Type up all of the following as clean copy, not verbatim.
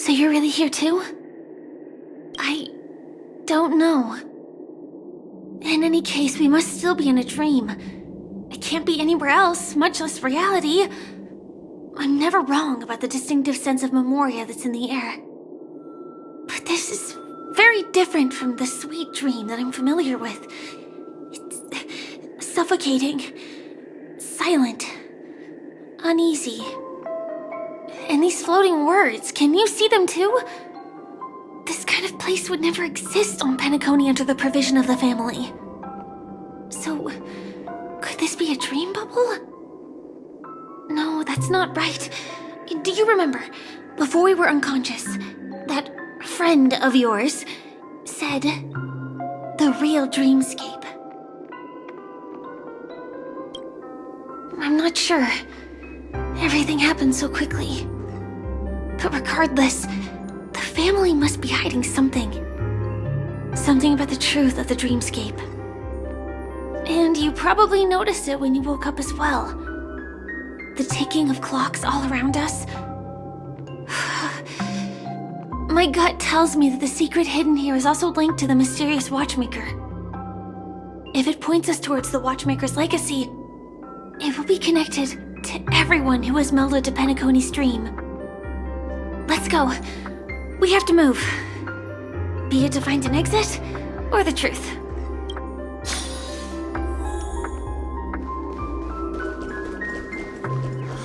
So you're really here too? I don't know. In any case, we must still be in a dream. It can't be anywhere else, much less reality. I'm never wrong about the distinctive sense of memoria that's in the air. But this is very different from the sweet dream that I'm familiar with. It's suffocating, silent, uneasy. And these floating words, can you see them too? This kind of place would never exist on Penacony under the provision of the family. So, could this be a dream bubble? No, that's not right. Do you remember, before we were unconscious, that friend of yours said the real dreamscape? I'm not sure. Everything happened so quickly. But regardless, the family must be hiding something. Something about the truth of the dreamscape. And you probably noticed it when you woke up as well. The ticking of clocks all around us. My gut tells me that the secret hidden here is also linked to the mysterious Watchmaker. If it points us towards the Watchmaker's legacy, it will be connected to everyone who has melded to Penacony's dream. Let's go. We have to move. Be it to find an exit, or the truth.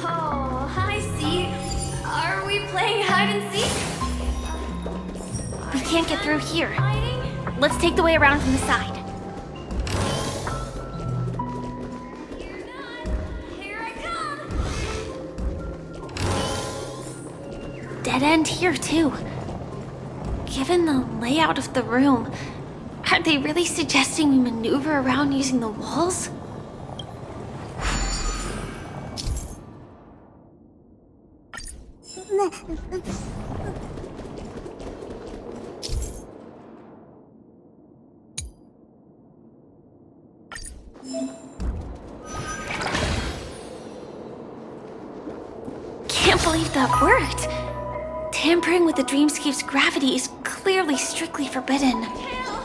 Oh, hi, C. Are we playing hide and seek? We can't get through here. Hiding? Let's take the way around from the side. You're not. Here I come. Dead end here, too. Given the layout of the room, are they really suggesting we maneuver around using the walls? Can't believe that worked. Tampering with the dreamscape's gravity is clearly strictly forbidden. Hell,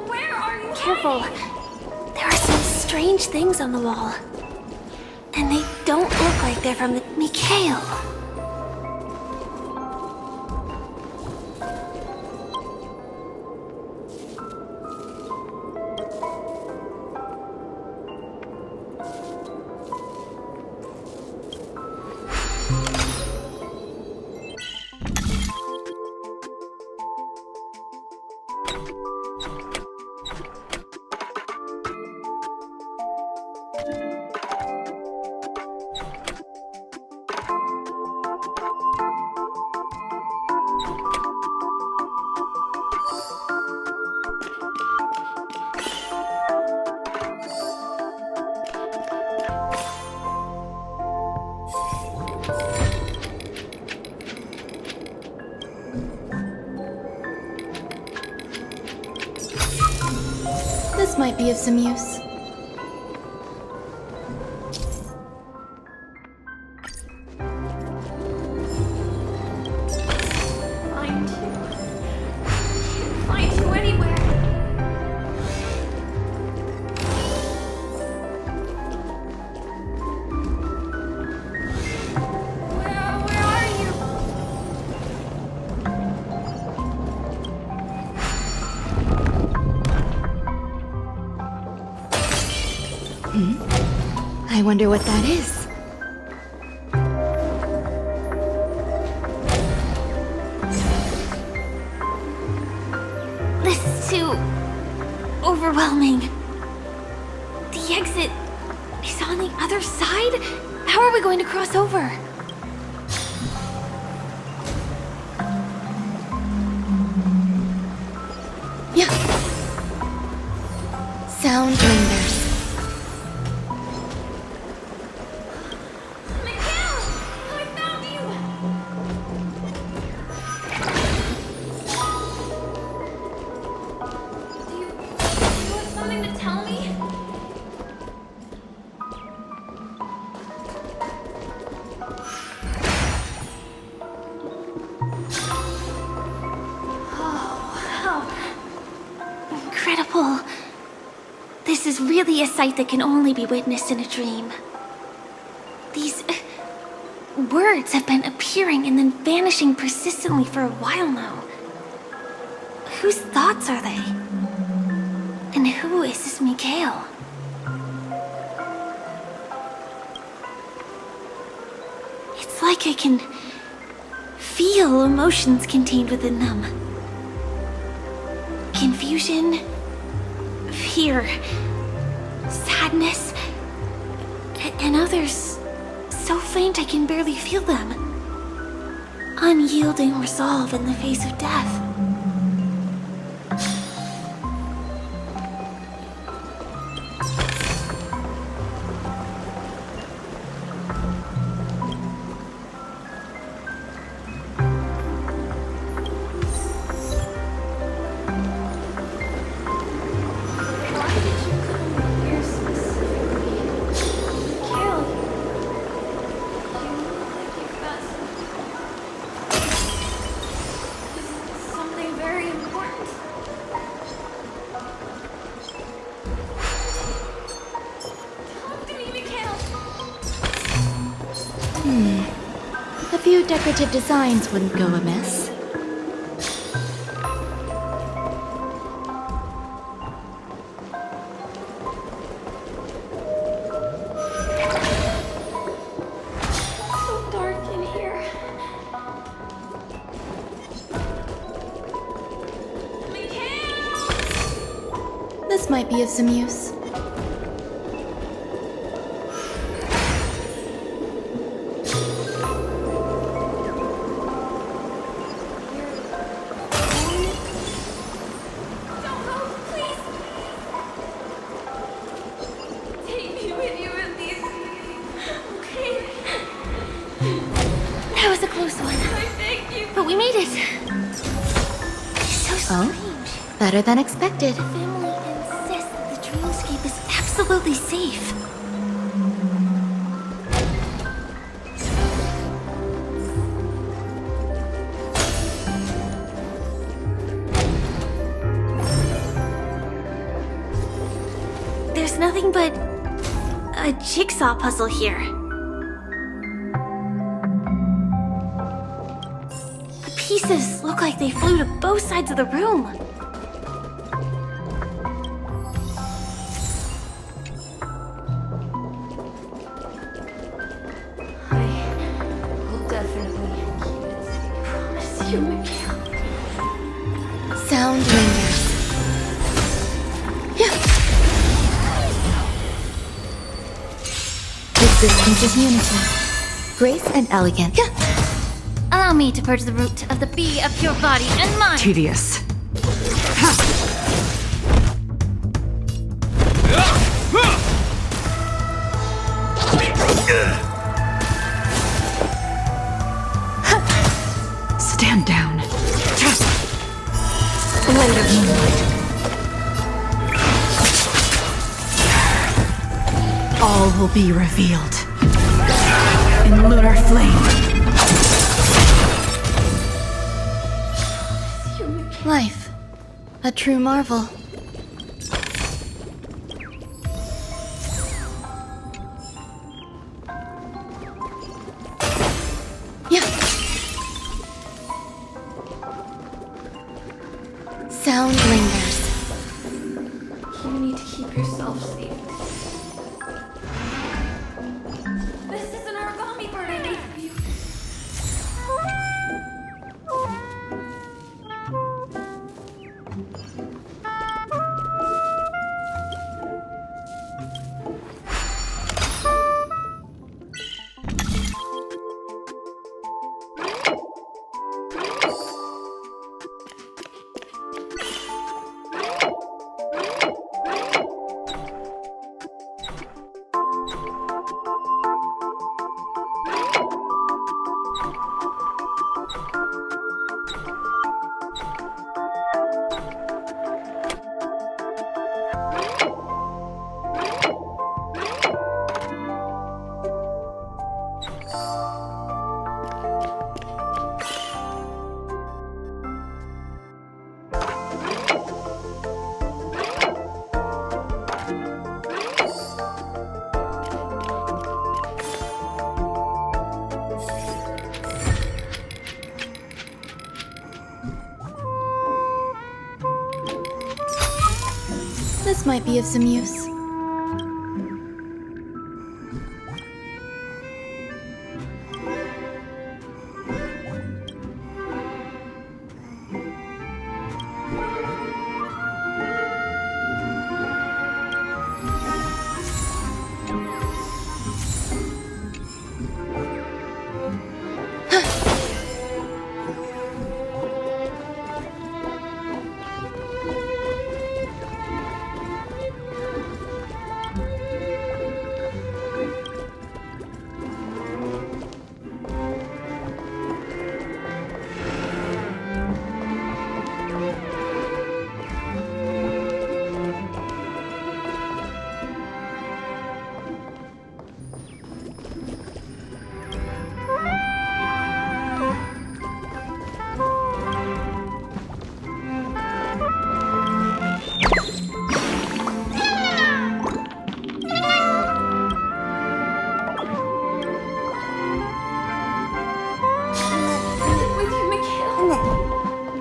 where are you Careful. hiding? There are some strange things on the wall. And they don't look like they're from the Mikhail. This might be of some use. Find you. Can't find you anywhere. Where are you? I wonder what that is. This is too overwhelming. The exit is on the other side? How are we going to cross over? Yeah. Sound lingers. Mikhail! I found you! Do you have something to tell me? people. This is really a sight that can only be witnessed in a dream. These words have been appearing and then vanishing persistently for a while now. Whose thoughts are they? And who is this Mikhail? It's like I can feel emotions contained within them. Confusion, fear, sadness, and others so faint I can barely feel them. Unyielding resolve in the face of death. Why did you come here specifically? Mikhail, you look like you've got something very important. Talk to me, Mikhail. A few decorative designs wouldn't go amiss. So dark in here. Mikhail! This might be of some use. Don't go, please! Take me with you in these. Okay? That was a close one, I beg you. but we made it. So Oh? strange. Better than expected. The family insists that the dreamscape is absolutely safe. There's nothing but a jigsaw puzzle here. The pieces look like they flew to both sides of the room. I will definitely keep it safe. Promise you, Mikhail. Sound lingers. Yeah. Existence is unity. Grace and elegance. Yeah. Allow me to purge the root of the bee of your body and mind. Tedious. Stand down. Blade of moonlight. All will be revealed in lunar flame. Life. A true marvel. Yeah. Sound lingers. You need to keep yourself safe. This is an origami bird I made for you. This might be of some use.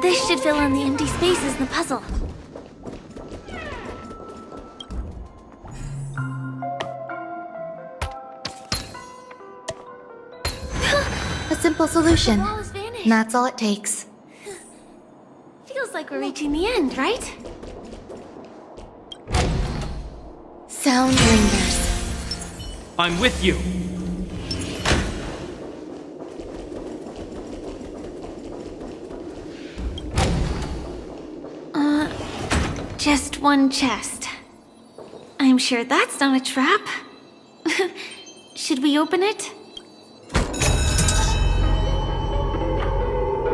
This should fill in the empty spaces in the puzzle. A simple solution. The wall has vanished. And that's all it takes. Feels like we're reaching the end, right? Sound lingers. I'm with you. Just one chest. I'm sure that's not a trap. Should we open it?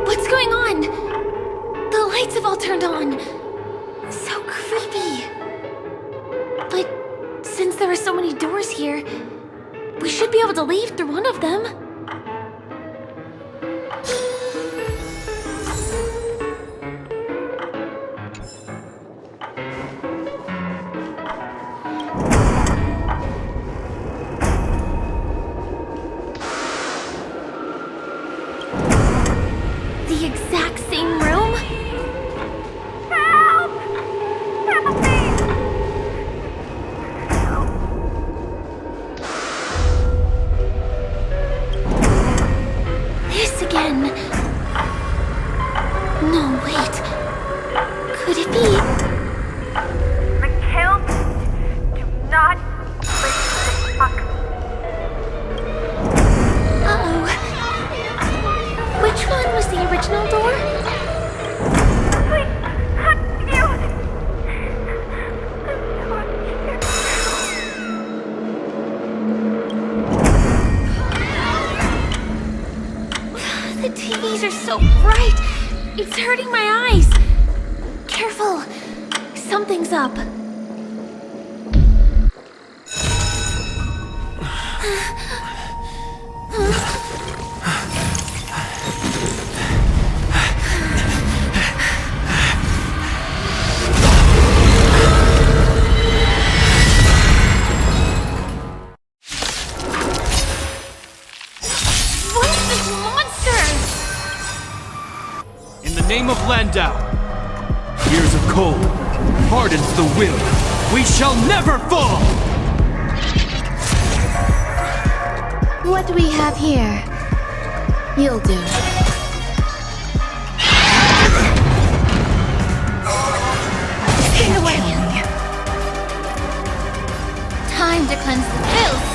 What's going on? The lights have all turned on. So creepy. But since there are so many doors here, we should be able to leave through one of them. The exact same room? Help! Help me! This again. No, wait. Could it be? Mikhail, do not listen to fuck. Uh-oh. Which one was the original door? Please, hug you. The TVs are so bright. It's hurting my eyes. Careful. Something's up. What's this monster? In the name of Landau, years of cold hardens the will. We shall never fall! What do we have here? You'll do. Stay away. Time to cleanse the filth.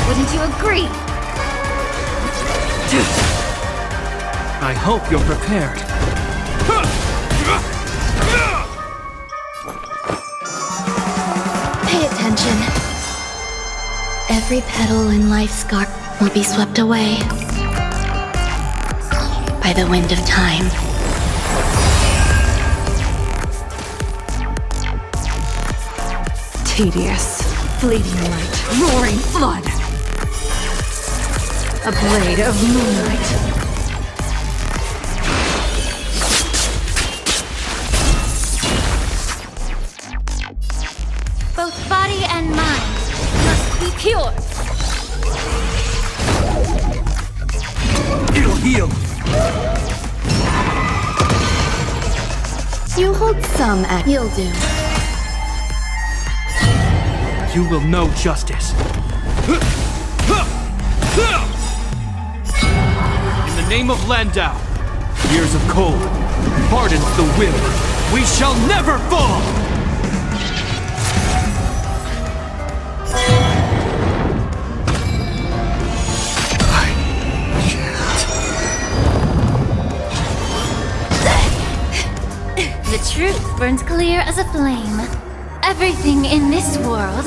Wouldn't you agree? I hope you're prepared. Pay attention. Every petal in life's garden will be swept away by the wind of time. Tedious, fleeting light, roaring flood. A blade of moonlight. Both body and mind must be pure. It'll heal. You hold some at you'll do. you will know justice. In the name of Landau, years of cold hardens the will. We shall never fall! The truth burns clear as a flame. Everything in this world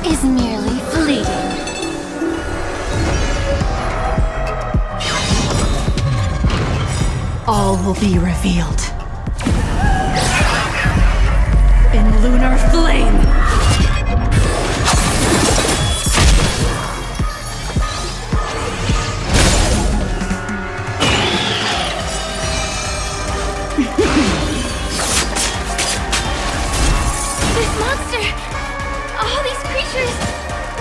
is merely fleeting. All will be revealed. In lunar flame! This monster! All these creatures!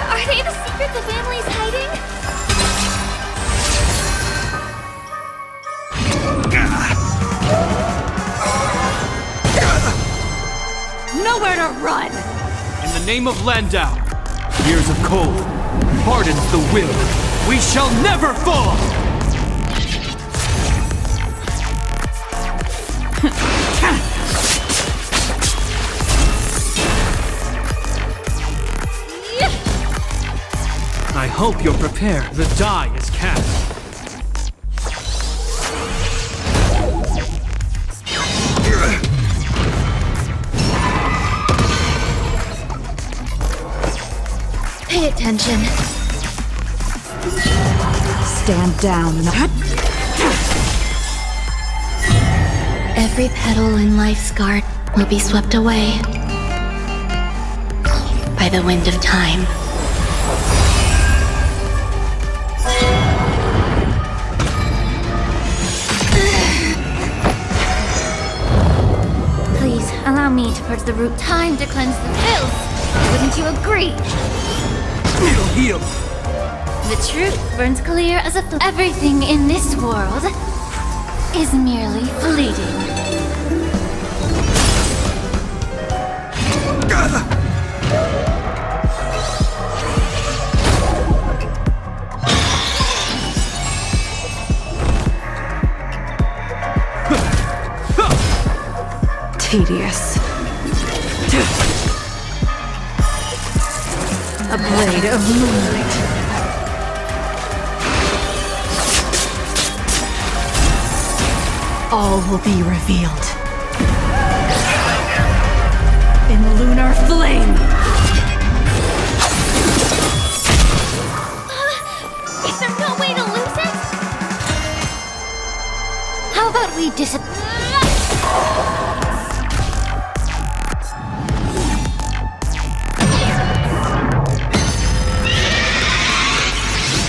Are they the secret the family's hiding? Nowhere to run! In the name of Landau, years of cold hardens the will. We shall never fall! I hope you're prepared. The die is cast. Pay attention. Stand down. Every petal in life's garden will be swept away by the wind of time. Please, allow me to purge the root. Time to cleanse the filth. Wouldn't you agree? It'll heal. The truth burns clear as a flame. Everything in this world is merely fleeting. Tedious. A blade of moonlight. All will be revealed. In lunar flame! Is there no way to lose it? How about we disappear?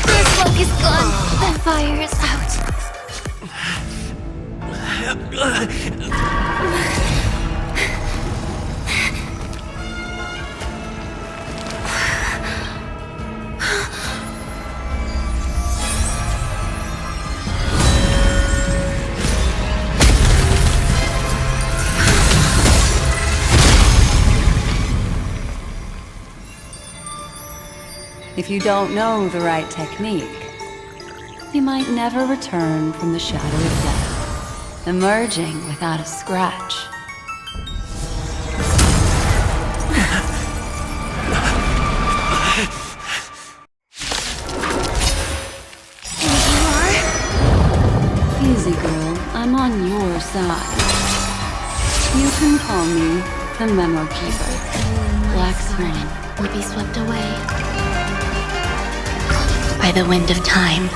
The smoke is gone. The fire is out. If you don't know the right technique, you might never return from the shadow of death, emerging without a scratch. Easy, girl. I'm on your side. You can call me the Memo Keeper. Black Swan Will be swept away by the wind of time.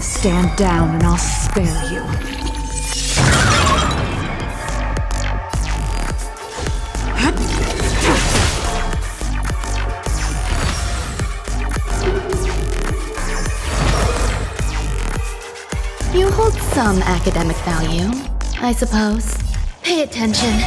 Stand down and I'll spare you. You hold some academic value, I suppose. Pay attention.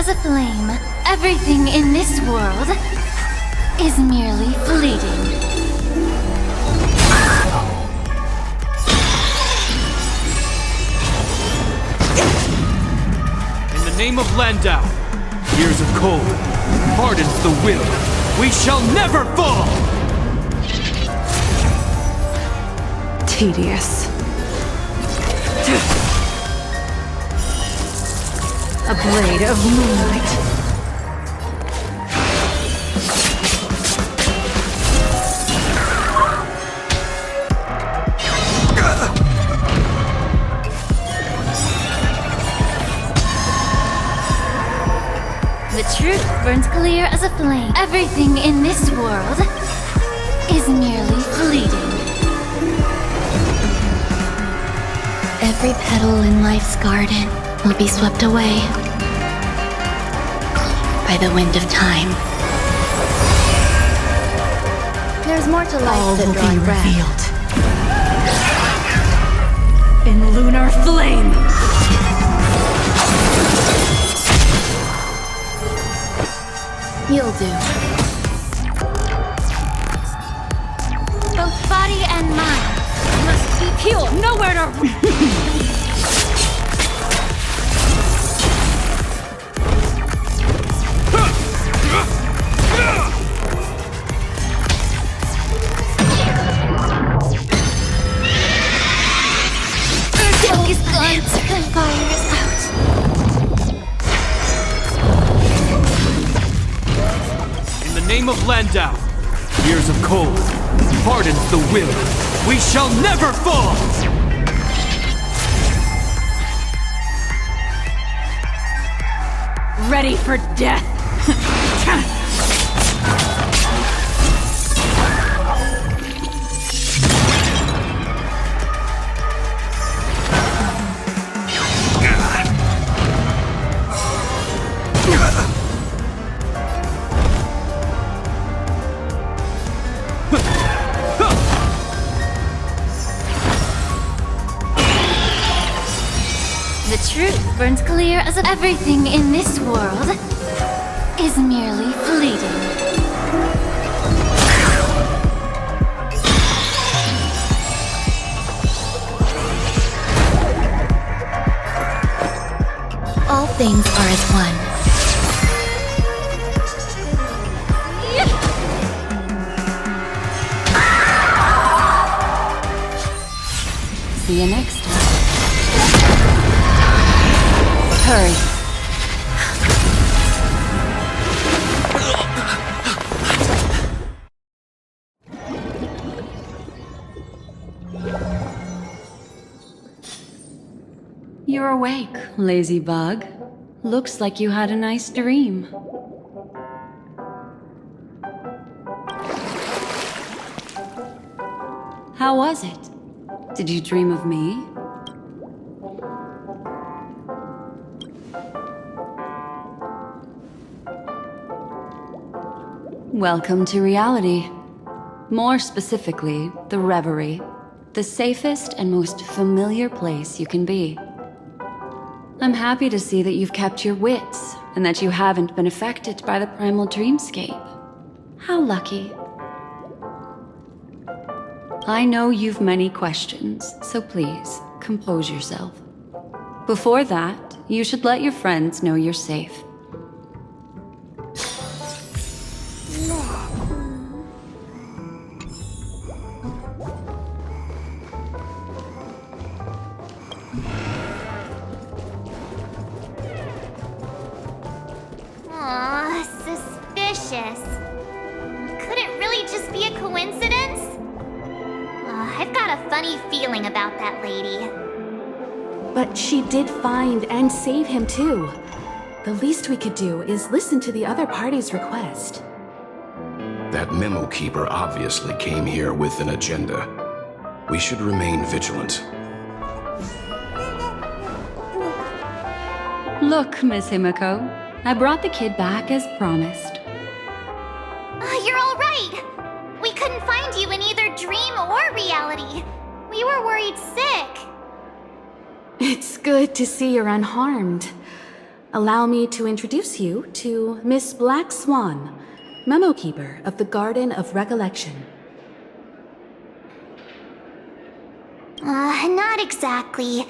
as a flame. Everything in this world is merely fleeting. In the name of Landau, years of cold hardens the will. We shall never fall! Tedious. A blade of moonlight. The truth burns clear as a flame. Everything in this world is merely fleeting. Every petal in life's garden will be swept away by the wind of time. There's more to life All than will be drawing breath. revealed in lunar flame. You'll do. Both body and mind must be pure. Nowhere to... Always glance and fire is out. In the name of Landau, years of cold hardens the will. We shall never fall! Ready for death. The truth burns clear as everything in this world is merely fleeting. All things are as one. See you next time. Hurry. You're awake, lazy bug. Looks like you had a nice dream. How was it? Did you dream of me? Welcome to reality. More specifically, the Reverie. The safest and most familiar place you can be. I'm happy to see that you've kept your wits, and that you haven't been affected by the primal dreamscape. How lucky. I know you've many questions, so please, compose yourself. Before that, you should let your friends know you're safe. Aw, suspicious. Could it really just be a coincidence? I've got a funny feeling about that lady. But she did find and save him too. The least we could do is listen to the other party's request. That memo keeper obviously came here with an agenda. We should remain vigilant. Look, Miss Himiko, I brought the kid back as promised. You're all right. We couldn't find you in either dream or reality. We were worried sick. It's good to see you're unharmed. allow me to introduce you to Miss Black Swan, Memo Keeper of the Garden of Recollection. Not exactly.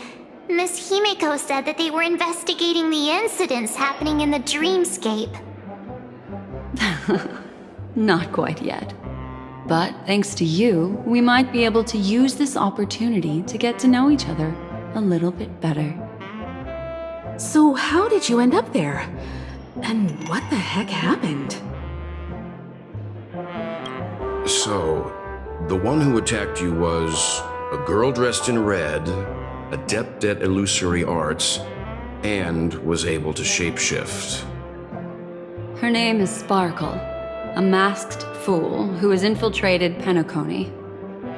Miss Himeko said that they were investigating the incidents happening in the dreamscape. Not quite yet. But thanks to you, we might be able to use this opportunity to get to know each other a little bit better. So how did you end up there? And what the heck happened? So, the one who attacked you was a girl dressed in red, adept at illusory arts, and was able to shapeshift. Her name is Sparkle, a masked fool who has infiltrated Penacony.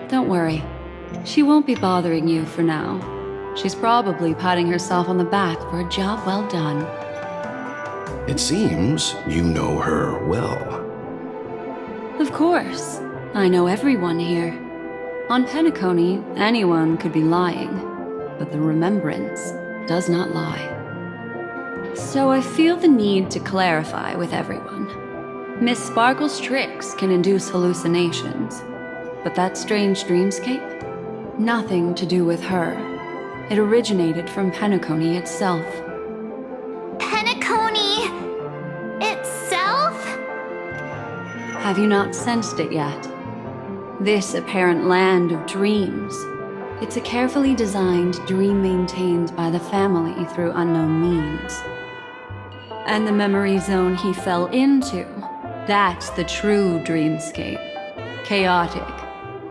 Don't worry, she won't be bothering you for now. She's probably patting herself on the back for a job well done. It seems you know her well. Of course, I know everyone here. On Penacony, anyone could be lying, but the remembrance does not lie. So I feel the need to clarify with everyone. Miss Sparkle's tricks can induce hallucinations, but that strange dreamscape? Nothing to do with her. It originated from Penacony itself. Penacony itself? Have you not sensed it yet? This apparent land of dreams. It's a carefully designed dream maintained by the family through unknown means. And the memory zone he fell into, that's the true dreamscape. Chaotic,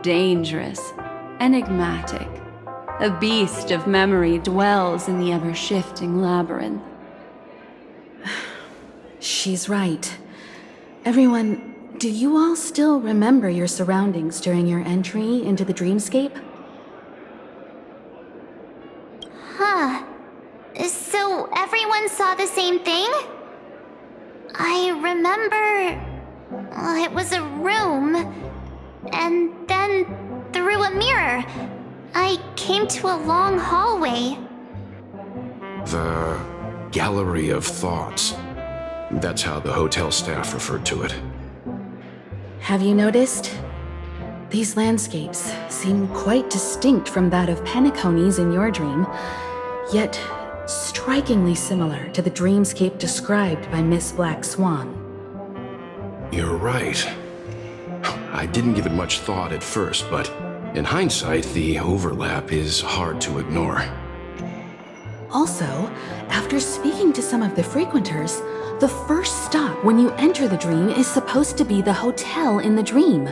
dangerous, enigmatic. A beast of memory dwells in the ever-shifting labyrinth. She's right. Everyone, do you all still remember your surroundings during your entry into the dreamscape? Huh. So everyone saw the same thing? I remember... it was a room. And then, through a mirror, I came to a long hallway. The Gallery of Thoughts. That's how the hotel staff referred to it. Have you noticed? These landscapes seem quite distinct from that of Penacony's in your dream, yet strikingly similar to the dreamscape described by Miss Black Swan. You're right. I didn't give it much thought at first, but in hindsight, the overlap is hard to ignore. Also, after speaking to some of the frequenters, the first stop when you enter the dream is supposed to be the hotel in the dream.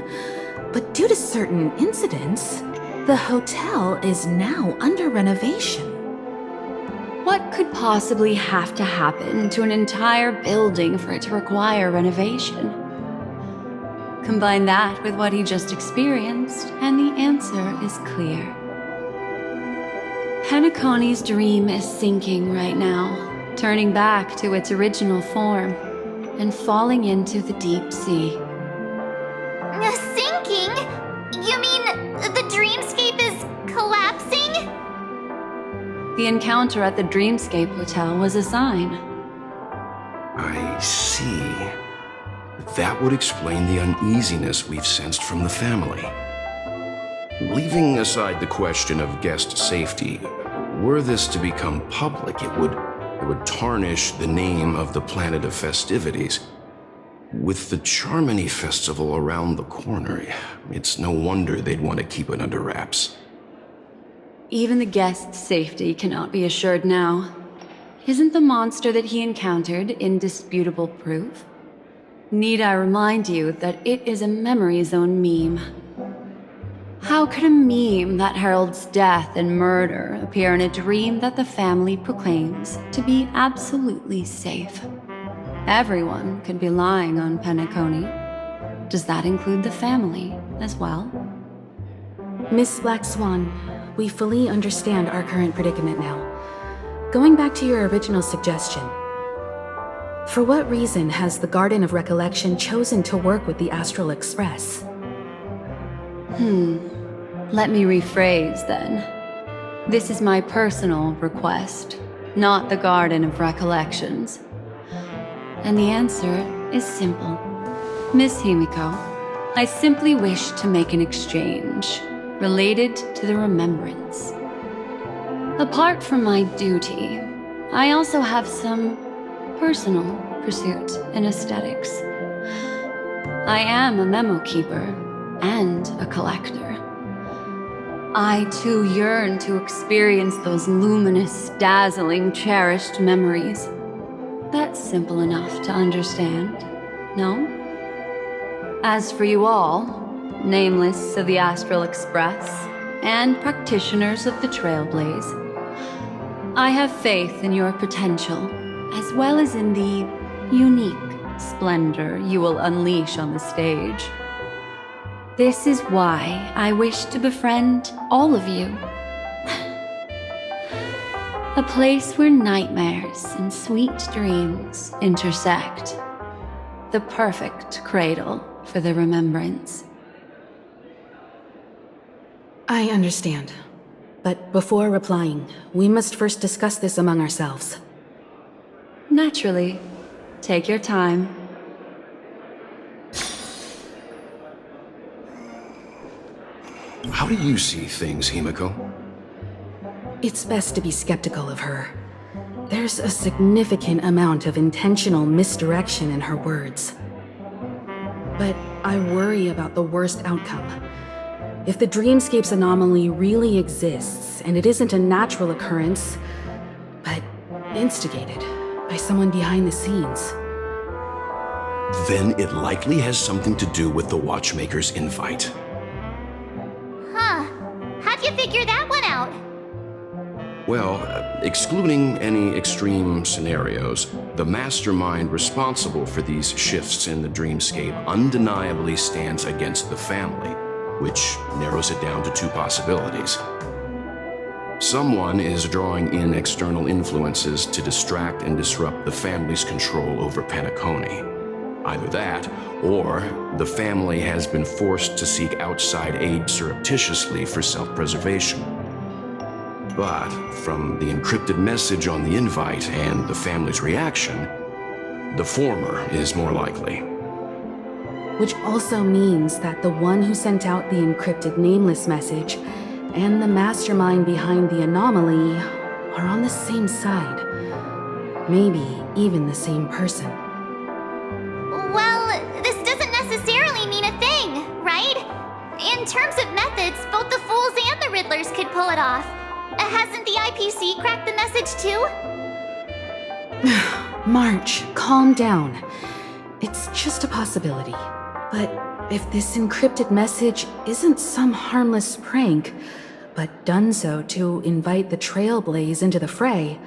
But due to certain incidents, the hotel is now under renovation. What could possibly have to happen to an entire building for it to require renovation? Combine that with what he just experienced, and the answer is clear. Penacony's dream is sinking right now, turning back to its original form, and falling into the deep sea. Sinking? You mean the dreamscape is collapsing? The encounter at the Dreamscape Hotel was a sign. I see. That would explain the uneasiness we've sensed from the family. Leaving aside the question of guest safety, were this to become public, it would tarnish the name of the planet of festivities. With the Charmony Festival around the corner, it's no wonder they'd want to keep it under wraps. Even the guest's safety cannot be assured now. Isn't the monster that he encountered indisputable proof? Need I remind you that it is a memory zone meme? How could a meme that heralds death and murder appear in a dream that the family proclaims to be absolutely safe? Everyone could be lying on Penacony. Does that include the family as well? Miss Black Swan, we fully understand our current predicament now. Going back to your original suggestion, for what reason has the Garden of Recollection chosen to work with the Astral Express? Let me rephrase then. This is my personal request. not the Garden of Recollections? And the answer is simple. Miss Himiko, I simply wish to make an exchange related to the remembrance. Apart from my duty, I also have some personal pursuit in aesthetics. I am a memo keeper and a collector. I too yearn to experience those luminous, dazzling, cherished memories. That's simple enough to understand, no? As for you all, nameless of the Astral Express and practitioners of the Trailblaze, I have faith in your potential, as well as in the unique splendor you will unleash on the stage. This is why I wish to befriend all of you. A place where nightmares and sweet dreams intersect. The perfect cradle for the remembrance. I understand. But before replying, we must first discuss this among ourselves. Naturally. Take your time. How do you see things, Himiko? It's best to be skeptical of her. There's a significant amount of intentional misdirection in her words. But I worry about the worst outcome. If the dreamscape's anomaly really exists, and it isn't a natural occurrence, but instigated by someone behind the scenes, then it likely has something to do with the Watchmaker's invite. Huh. How'd you figure that one out? Well, excluding any extreme scenarios, the mastermind responsible for these shifts in the dreamscape undeniably stands against the family, which narrows it down to two possibilities. Someone is drawing in external influences to distract and disrupt the family's control over Penacony. Either that, or the family has been forced to seek outside aid surreptitiously for self-preservation. But from the encrypted message on the invite and the family's reaction, the former is more likely. which also means that the one who sent out the encrypted nameless message and the mastermind behind the anomaly are on the same side. Maybe even the same person. Well, this doesn't necessarily mean a thing, right? In terms of methods, both the Fools and the Riddlers could pull it off. Hasn't the IPC cracked the message too? March, calm down. It's just a possibility. But if this encrypted message isn't some harmless prank, but done so to invite the Trailblaze into the fray,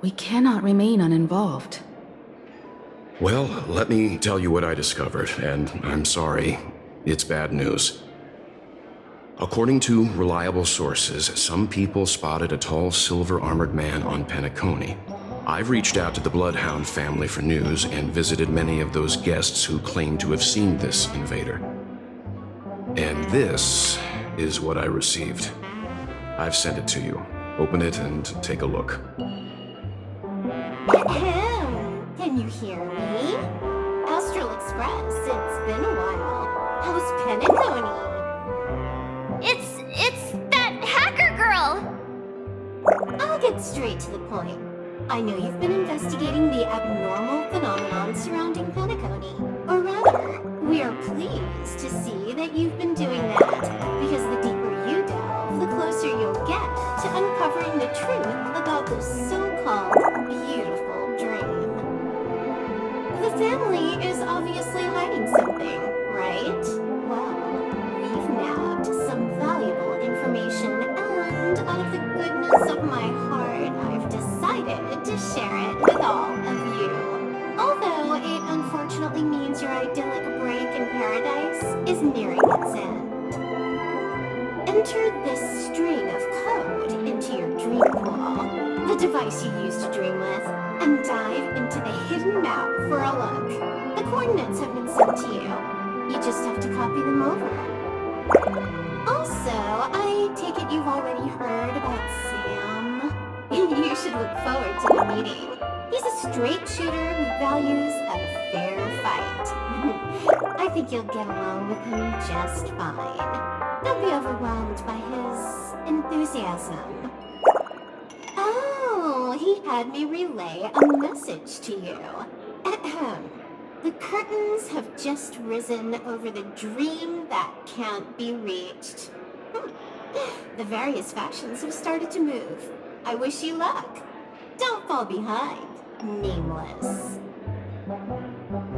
we cannot remain uninvolved. Well, let me tell you what I discovered, and I'm sorry, it's bad news. According to reliable sources, some people spotted a tall silver-armored man on Penacony. I've reached out to the Bloodhound family for news and visited many of those guests who claim to have seen this invader. And this is what I received. I've sent it to you. Open it and take a look. Ahem. Can you hear me? Astral Express, it's been a while. How's Penacony? It's that hacker girl! I'll get straight to the point. I know you've been investigating the abnormal phenomenon surrounding Penacony. Or rather, we are pleased to see that you've been doing that, because the deeper you delve, the closer you'll get to uncovering the truth about this so-called beautiful dream. The family is obviously hiding something, right? Well, we've nabbed some valuable information, and out of the goodness of my heart, I've decided to share it with all of you. Although it unfortunately means your idyllic break in paradise is nearing its end. Enter this string of code into your dream pool, the device you use to dream with, and dive into the hidden map for a look. The coordinates have been sent to you. You just have to copy them over. Also, I take it you've already heard about Sam. You you should look forward to the meeting. He's a straight shooter who values a fair fight. I think you'll get along with him just fine. Don't be overwhelmed by his enthusiasm. Oh, he had me relay a message to you. Ahem. The curtains have just risen over the dream that can't be reached. The various factions have started to move. I wish you luck. Don't fall behind, nameless.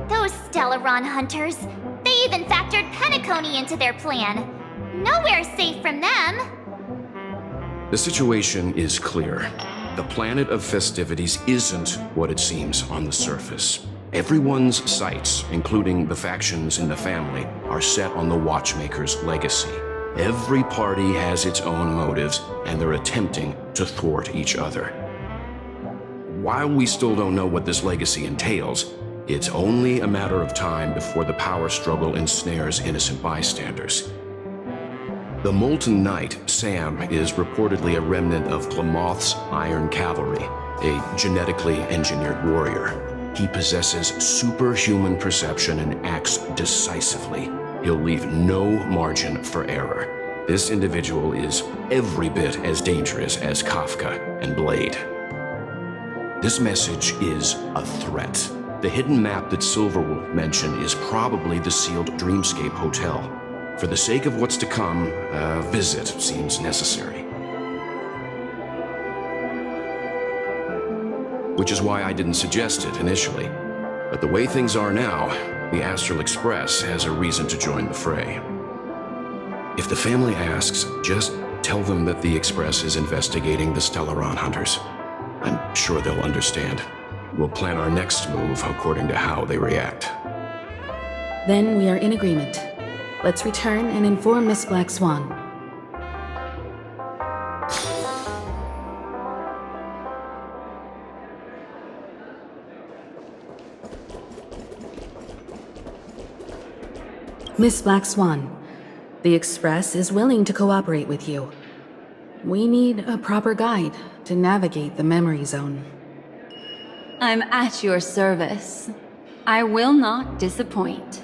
Those Stellaron hunters, they even factored Penacony into their plan. Nowhere's safe from them. The situation is clear. The planet of festivities isn't what it seems on the surface. Everyone's sights, including the factions in the family, are set on the Watchmaker's legacy. Every party has its own motives, and they're attempting to thwart each other. While we still don't know what this legacy entails, it's only a matter of time before the power struggle ensnares innocent bystanders. The Molten Knight, Sam, is reportedly a remnant of Klamoth's Iron Cavalry, a genetically engineered warrior. He possesses superhuman perception and acts decisively. He'll leave no margin for error. This individual is every bit as dangerous as Kafka and Blade. This message is a threat. The hidden map that Silverwolf mentioned is probably the sealed Dreamscape Hotel. For the sake of what's to come, a visit seems necessary. Which is why I didn't suggest it initially. But the way things are now, the Astral Express has a reason to join the fray. If the family asks, just tell them that the Express is investigating the Stellaron hunters. I'm sure they'll understand. We'll plan our next move according to how they react. Then we are in agreement. Let's return and inform Miss Black Swan. Miss Black Swan, the Express is willing to cooperate with you. We need a proper guide to navigate the memory zone. I'm at your service. I will not disappoint.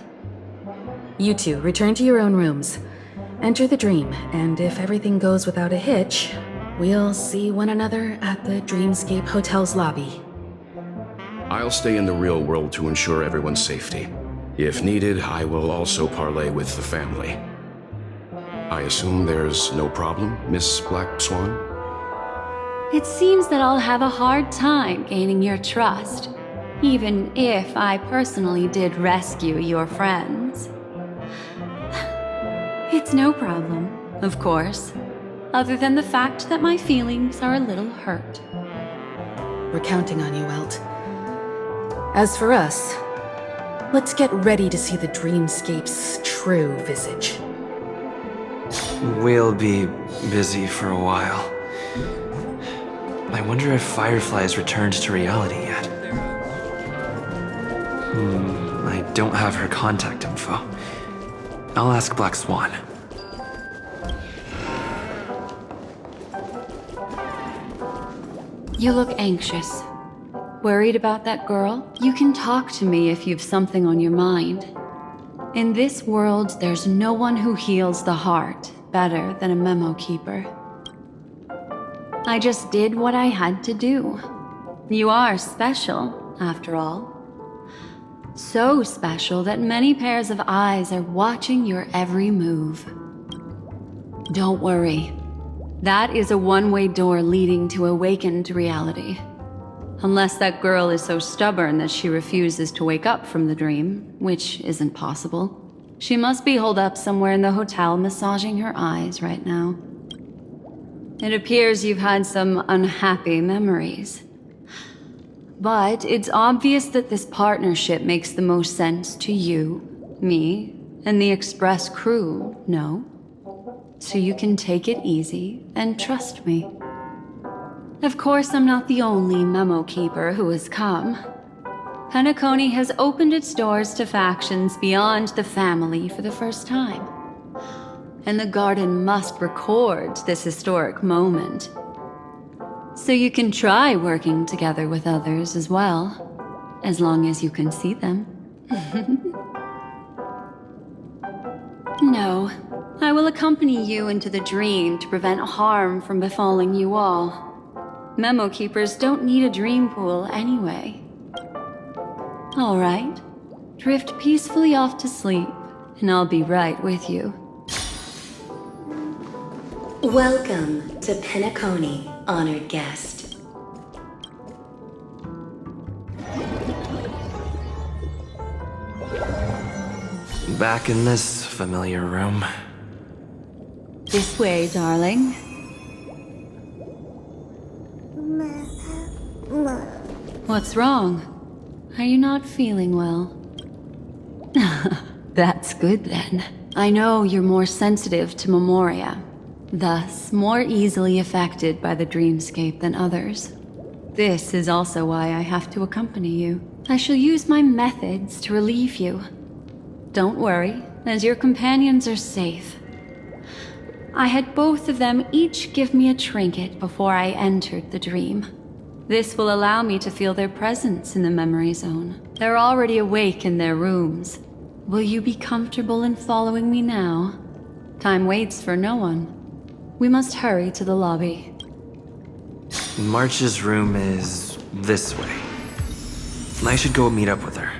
You two, return to your own rooms. Enter the dream, and if everything goes without a hitch, we'll see one another at the Dreamscape Hotel's lobby. I'll stay in the real world to ensure everyone's safety. If needed, I will also parley with the family. I assume there's no problem, Miss Black Swan? It seems that I'll have a hard time gaining your trust, even if I personally did rescue your friends. It's no problem, of course, other than the fact that my feelings are a little hurt. We're counting on you, Welt. As for us, let's get ready to see the Dreamscape's true visage. We'll be busy for a while. I wonder if Firefly's returned to reality yet. I don't have her contact info. I'll ask Black Swan. You look anxious. Worried about that girl? You can talk to me if you've something on your mind. In this world, there's no one who heals the heart better than a memo keeper. I just did what I had to do. You are special, after all. So special that many pairs of eyes are watching your every move. Don't worry. That is a one-way door leading to awakened reality. Unless that girl is so stubborn that she refuses to wake up from the dream, which isn't possible. She must be holed up somewhere in the hotel massaging her eyes right now. It appears you've had some unhappy memories. But it's obvious that this partnership makes the most sense to you, me, and the Express crew, no? So you can take it easy and trust me. Of course, I'm not the only memo keeper who has come. Penacony has opened its doors to factions beyond the family for the first time. And the Garden must record this historic moment. So you can try working together with others as well, as long as you can see them. No, I will accompany you into the dream to prevent harm from befalling you all. Memo keepers don't need a dream pool anyway. All right, drift peacefully off to sleep, and I'll be right with you. Welcome to Penacony, honored guest. Back in this familiar room. This way, darling. What's wrong? Are you not feeling well? That's good then. I know you're more sensitive to memoria, thus more easily affected by the dreamscape than others. This is also why I have to accompany you. I shall use my methods to relieve you. Don't worry, as your companions are safe. I had both of them each give me a trinket before I entered the dream. This will allow me to feel their presence in the memory zone. They're already awake in their rooms. Will you be comfortable in following me now? Time waits for no one. We must hurry to the lobby. March's room is this way. I should go meet up with her.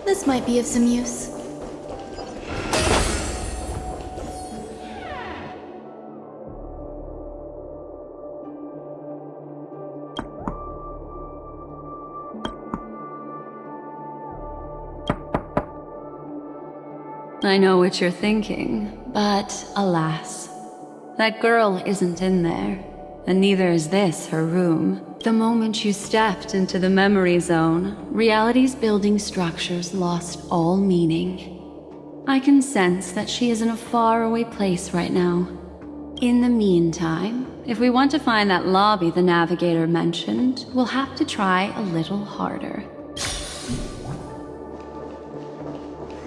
This might be of some use. I know what you're thinking, but alas, that girl isn't in there, and neither is this her room. The moment you stepped into the memory zone, reality's building structures lost all meaning. I can sense that she is in a faraway place right now. In the meantime, if we want to find that lobby the navigator mentioned, we'll have to try a little harder.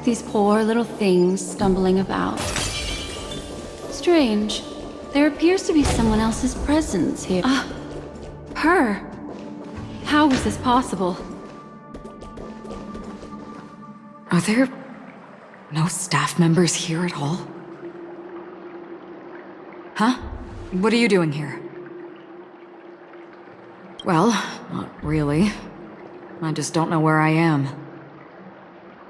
These poor little things stumbling about. Strange. There appears to be someone else's presence here. Her. How is this possible? Are there no staff members here at all? Huh? What are you doing here? Well, not really. I just don't know where I am.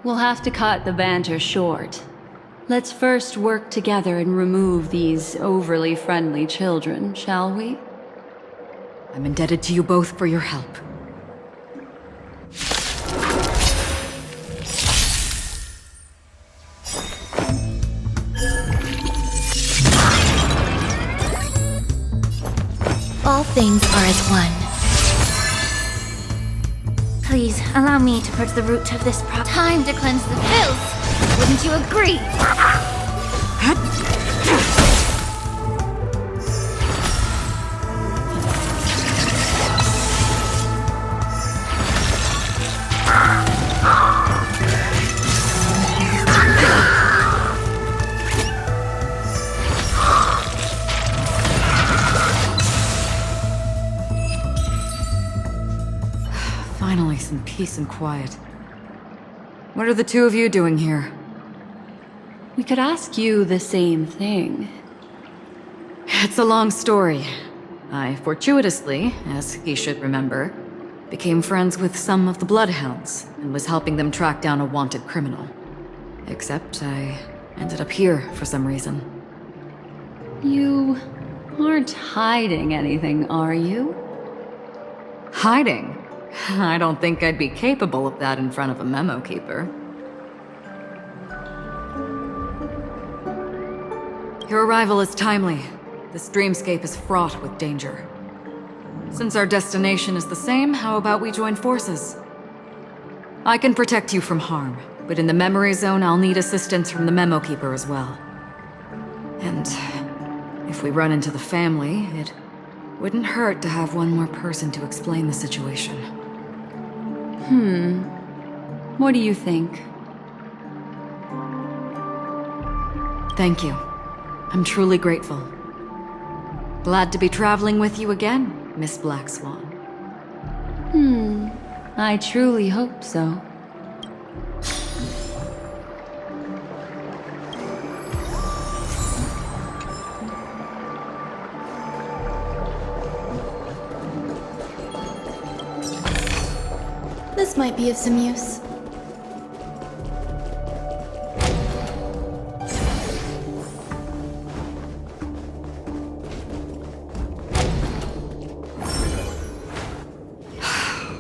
We'll have to cut the banter short. Let's first work together and remove these overly friendly children, shall we? I'm indebted to you both for your help. All things are as one. Please, allow me to purge the root of this problem. Time to cleanse the filth! Wouldn't you agree? Finally, some peace and quiet. What are the two of you doing here? We could ask you the same thing. It's a long story. I fortuitously, as he should remember, became friends with some of the Bloodhounds and was helping them track down a wanted criminal. Except I ended up here for some reason. You aren't hiding anything, are you? Hiding? I don't think I'd be capable of that in front of a memo keeper. Your arrival is timely. This dreamscape is fraught with danger. Since our destination is the same, how about we join forces? I can protect you from harm, but in the memory zone I'll need assistance from the memo keeper as well. And if we run into the family, it wouldn't hurt to have one more person to explain the situation. What do you think? Thank you. I'm truly grateful. Glad to be traveling with you again, Miss Black Swan. I truly hope so. This might be of some use.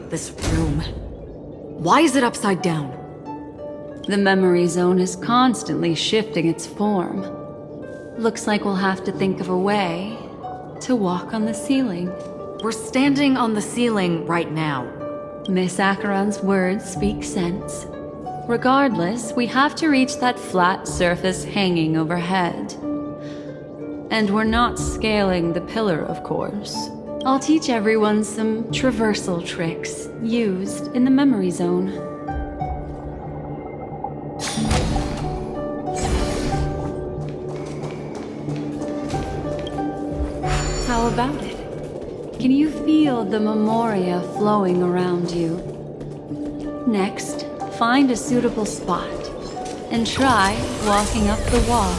This room. Why is it upside down? The memory zone is constantly shifting its form. Looks like we'll have to think of a way to walk on the ceiling. We're standing on the ceiling right now. Miss Acheron's words speak sense. Regardless, we have to reach that flat surface hanging overhead. And we're not scaling the pillar, of course. I'll teach everyone some traversal tricks used in the memory zone. How about it? Can you feel the memoria flowing around you? Next, find a suitable spot and try walking up the wall.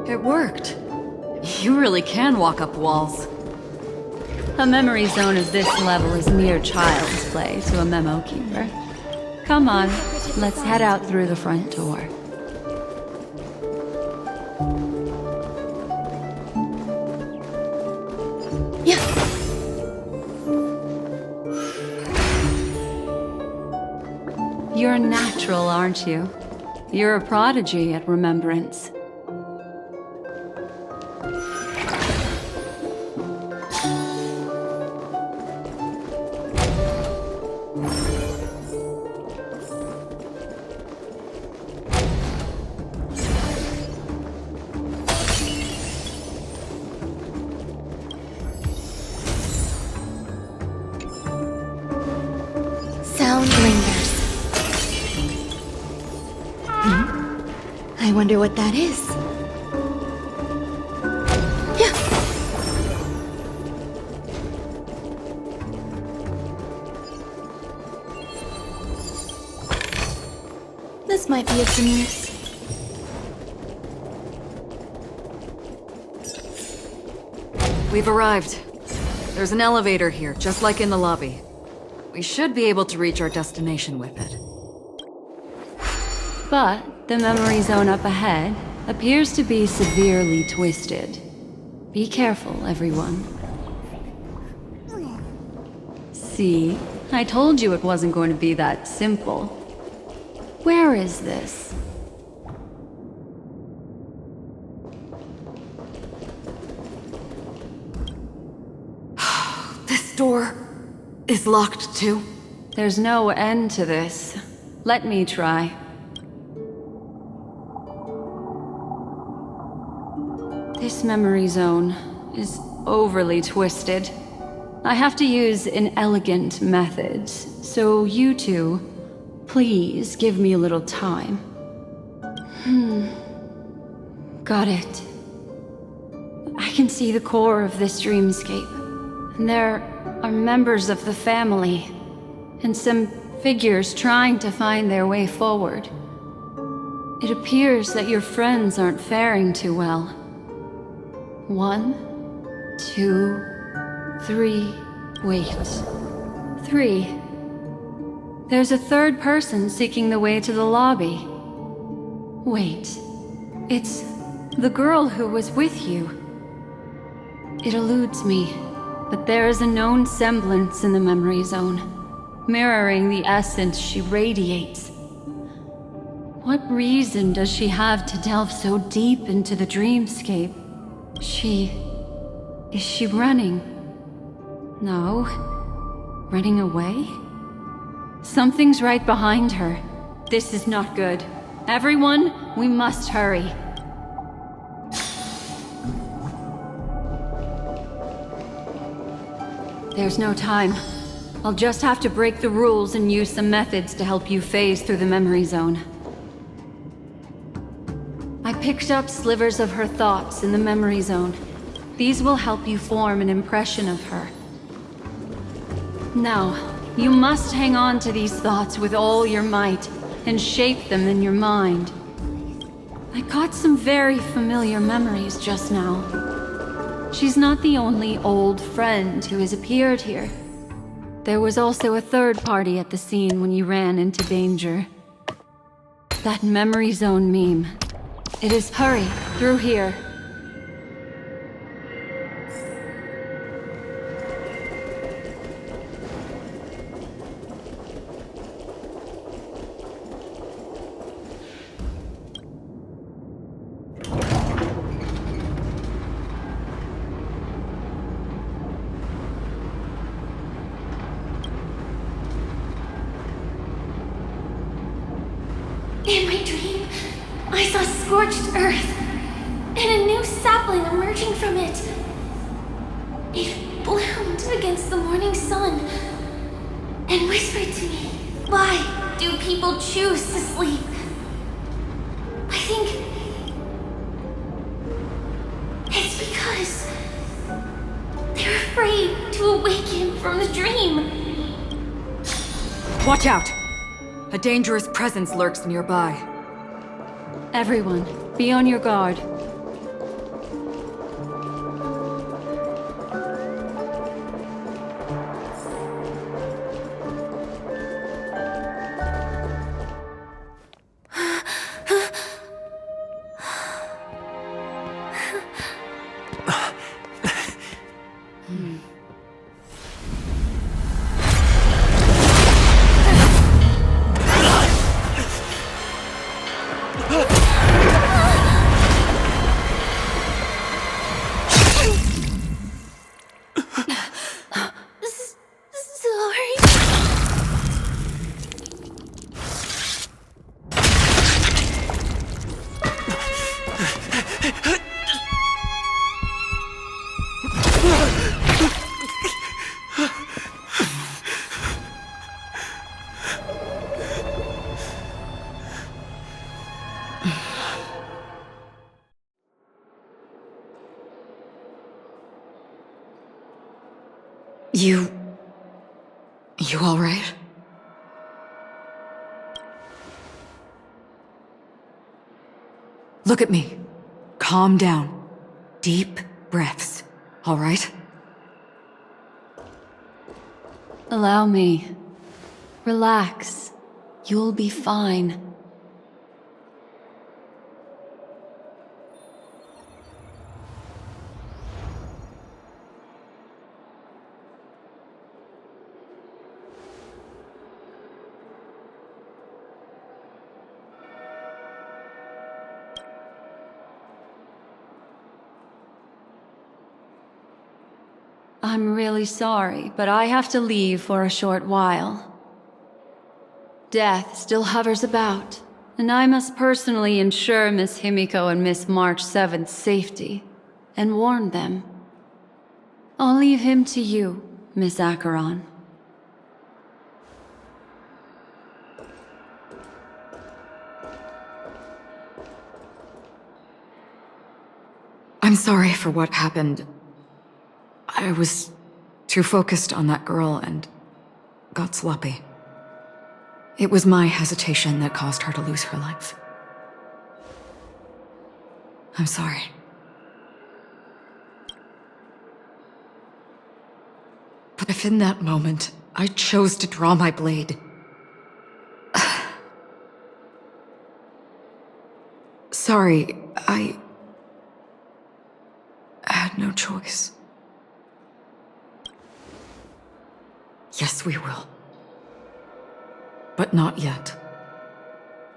It worked. You really can walk up walls. A memory zone of this level is mere child's play to a memo keeper. Come on, let's head out through the front door. Yeah. You're a natural, aren't you? You're a prodigy at remembrance. Sound lingers. I wonder what that is. Yeah. This might be of some use. We've arrived. There's an elevator here, just like in the lobby. We should be able to reach our destination with it. But the memory zone up ahead appears to be severely twisted. Be careful, everyone. See? I told you it wasn't going to be that simple. Where is this? This door is locked too. There's no end to this. Let me try. This memory zone is overly twisted. I have to use an elegant method, so you two, please give me a little time. Got it. I can see the core of this dreamscape. And there are members of the family, and some figures trying to find their way forward. It appears that your friends aren't faring too well. 1, 2, 3, wait. 3. There's a third person seeking the way to the lobby. Wait, it's the girl who was with you. It eludes me, but there is a known semblance in the memory zone, mirroring the essence she radiates. What reason does she have to delve so deep into the dreamscape? Is she running? No. Running away? Something's right behind her. This is not good. Everyone, we must hurry. There's no time. I'll just have to break the rules and use some methods to help you phase through the memory zone. I picked up slivers of her thoughts in the memory zone. These will help you form an impression of her. Now, you must hang on to these thoughts with all your might and shape them in your mind. I caught some very familiar memories just now. She's not the only old friend who has appeared here. There was also a third party at the scene when you ran into danger. That memory zone meme. It is hurry, through here. In my dream, I saw scorched earth and a new sapling emerging from it. It bloomed against the morning sun and whispered to me, "Why do people choose to sleep?" I think it's because they're afraid to awaken from the dream. Watch out! A dangerous presence lurks nearby. Everyone, be on your guard. You all right? Look at me. Calm down. Deep breaths, all right? Allow me. Relax. You'll be fine. I'm really sorry, but I have to leave for a short while. Death still hovers about, and I must personally ensure Miss Himiko and Miss March 7th's safety, and warn them. I'll leave him to you, Miss Acheron. I'm sorry for what happened. I was too focused on that girl and got sloppy. It was my hesitation that caused her to lose her life. I'm sorry. But if in that moment I chose to draw my blade, sorry, I had no choice. Yes, we will. But not yet.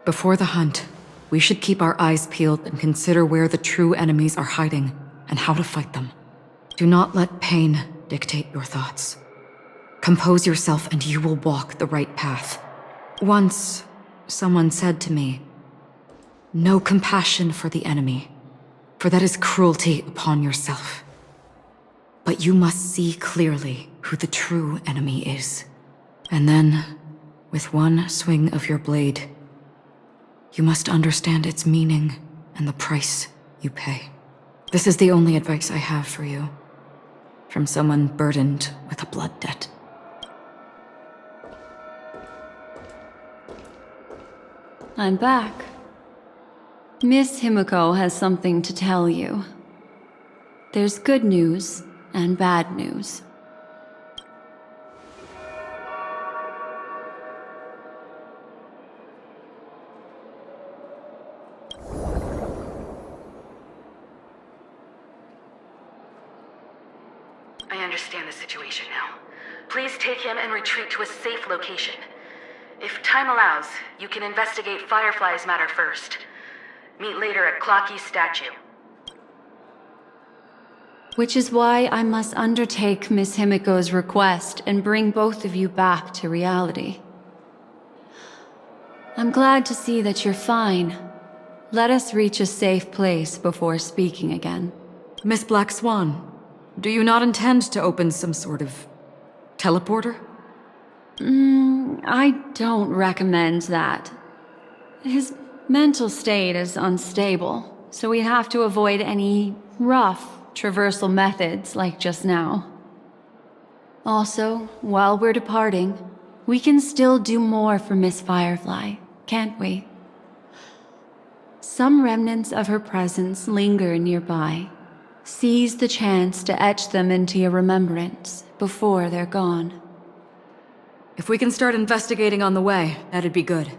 Before the hunt, we should keep our eyes peeled and consider where the true enemies are hiding and how to fight them. Do not let pain dictate your thoughts. Compose yourself and you will walk the right path. Once, someone said to me, "No compassion for the enemy, for that is cruelty upon yourself. But you must see clearly who the true enemy is. And then, with one swing of your blade, you must understand its meaning and the price you pay. This is the only advice I have for you, from someone burdened with a blood debt. I'm back. Miss Himiko has something to tell you. There's good news and bad news. I understand the situation now. Please take him and retreat to a safe location. If time allows, you can investigate Firefly's matter first. Meet later at Clocky's statue. Which is why I must undertake Miss Himiko's request and bring both of you back to reality. I'm glad to see that you're fine. Let us reach a safe place before speaking again. Miss Black Swan, do you not intend to open some sort of teleporter? I don't recommend that. His mental state is unstable, so we have to avoid any rough traversal methods like just now. Also, while we're departing, we can still do more for Miss Firefly, can't we? Some remnants of her presence linger nearby. Seize the chance to etch them into your remembrance before they're gone. If we can start investigating on the way, that'd be good.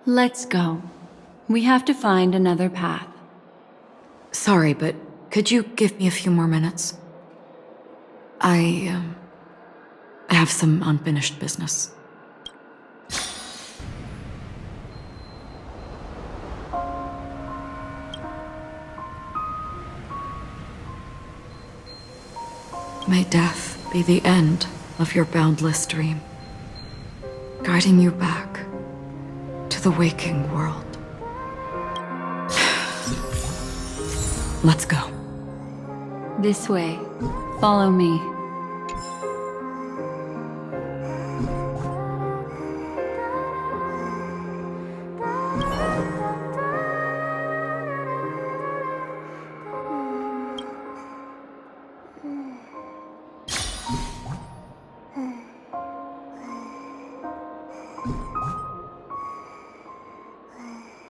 Let's go. We have to find another path. Sorry, but could you give me a few more minutes? I have some unfinished business. May death be the end of your boundless dream, guiding you back to the waking world. Let's go. This way. Follow me.